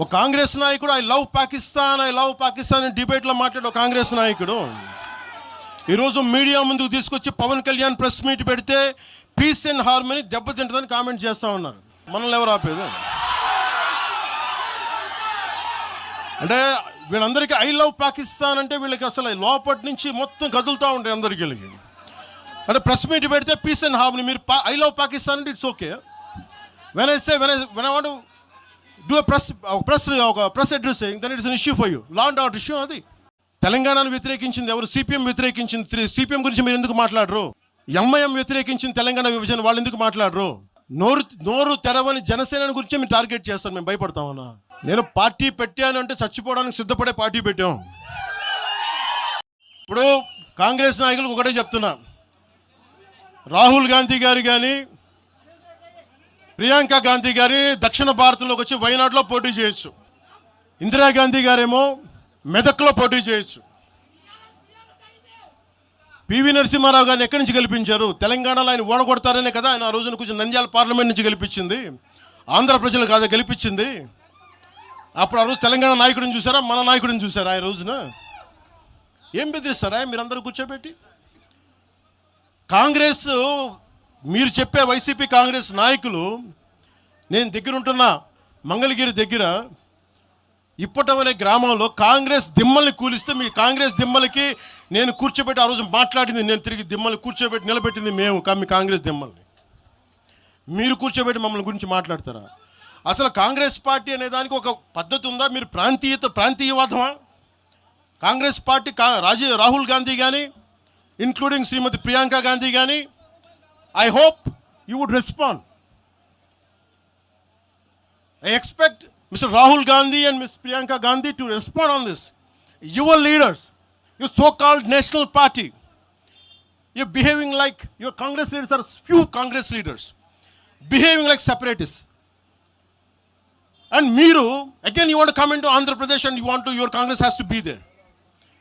ఒక కాంగ్రెస్ నాయకుడు I love Pakistan అని డిబేట్లో మాట్లాడే ఒక కాంగ్రెస్ నాయకుడు ఈరోజు మీడియా ముందుకు తీసుకొచ్చి పవన్ కళ్యాణ్ ప్రెస్ మీట్ పెడితే పీస్ అండ్ హార్మనీ దెబ్బతింటుందని కామెంట్ చేస్తూ ఉన్నారు. మనల్ని ఎవరు ఆపేది? అంటే వీళ్ళందరికీ ఐ లవ్ పాకిస్తాన్ అంటే వీళ్ళకి అసలు లోపటి నుంచి మొత్తం కదులుతూ ఉంటాయి అందరికీ. అంటే ప్రెస్ మీట్ పెడితే పీస్ అండ్ హార్మనీ, మీరు ఐ లవ్ పాకిస్తాన్ అంటే it's okay. When I want do press addressing then it's an issue for you. Law and order issue అది. తెలంగాణను వ్యతిరేకించింది ఎవరు? సిపిఎం వ్యతిరేకించింది. సిపిఎం గురించి మీరు ఎందుకు మాట్లాడరు? ఎంఐఎం వ్యతిరేకించింది తెలంగాణ విభజన, వాళ్ళు ఎందుకు మాట్లాడరు? నోరు తెరవని జనసేన గురించి మీరు టార్గెట్ చేస్తారు. మేము భయపడతామన్నా? నేను పార్టీ పెట్టాను అంటే చచ్చిపోవడానికి సిద్ధపడే పార్టీ పెట్టాం. ఇప్పుడు కాంగ్రెస్ నాయకులకు ఒకటే చెప్తున్నా, రాహుల్ గాంధీ గారు కానీ ప్రియాంక గాంధీ గారి దక్షిణ భారతంలోకి వచ్చి వైనాడులో పోటీ చేయొచ్చు. ఇందిరాగాంధీ గారేమో మెదక్లో పోటీ చేయొచ్చు. పివి నరసింహారావు గారిని ఎక్కడి నుంచి గెలిపించారు? తెలంగాణలో ఆయన ఓడగొడతారనే కదా ఆయన ఆ రోజున కొంచెం నంద్యాల పార్లమెంట్ నుంచి గెలిపించింది. ఆంధ్ర ప్రజలు కాదా గెలిపించింది? అప్పుడు ఆ రోజు తెలంగాణ నాయకుడిని చూసారా, మన నాయకుడిని చూసారా? ఆ రోజున ఏం బెదిరిస్తారా మీరందరూ కూర్చోబెట్టి? కాంగ్రెస్ మీరు చెప్పే వైసీపీ కాంగ్రెస్ నాయకులు, నేను దగ్గరుంటున్న మంగళగిరి దగ్గర ఇప్పటం అనే గ్రామంలో కాంగ్రెస్ దిమ్మల్ని కూలిస్తే మీ కాంగ్రెస్ దిమ్మలకి నేను కూర్చోబెట్టి ఆ రోజు మాట్లాడింది, నేను తిరిగి దిమ్మల్ని కూర్చోబెట్టి నిలబెట్టింది మేము. మీ కాంగ్రెస్ దిమ్మల్ని మీరు కూర్చోబెట్టి మమ్మల్ని గురించి మాట్లాడతారా? అసలు కాంగ్రెస్ పార్టీ అనే దానికి ఒక పద్ధతి ఉందా? మీరు ప్రాంతీయవాదమా? కాంగ్రెస్ పార్టీ రాహుల్ గాంధీ కానీ ఇంక్లూడింగ్ శ్రీమతి ప్రియాంక గాంధీ కానీ, I hope you would respond. I expect Mr. Rahul Gandhi and Ms. Priyanka Gandhi to respond on this. Your leaders, your so-called national party, you're behaving like your Congress leaders are few Congress leaders, behaving like separatists. And Meeru, again you want to come into Andhra Pradesh and your Congress has to be there.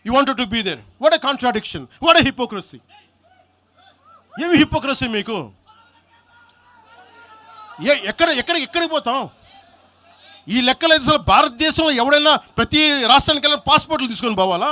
You wanted to be there. What a contradiction. What a hypocrisy. ఏమి hypocrisy మీకు? ఎక్కడికి పోతాం? ఈ లెక్కలు అసలు భారతదేశంలో ఎవడైనా ప్రతి రాష్ట్రానికి వెళ్ళిన పాస్పోర్ట్లు తీసుకొని పోవాలా?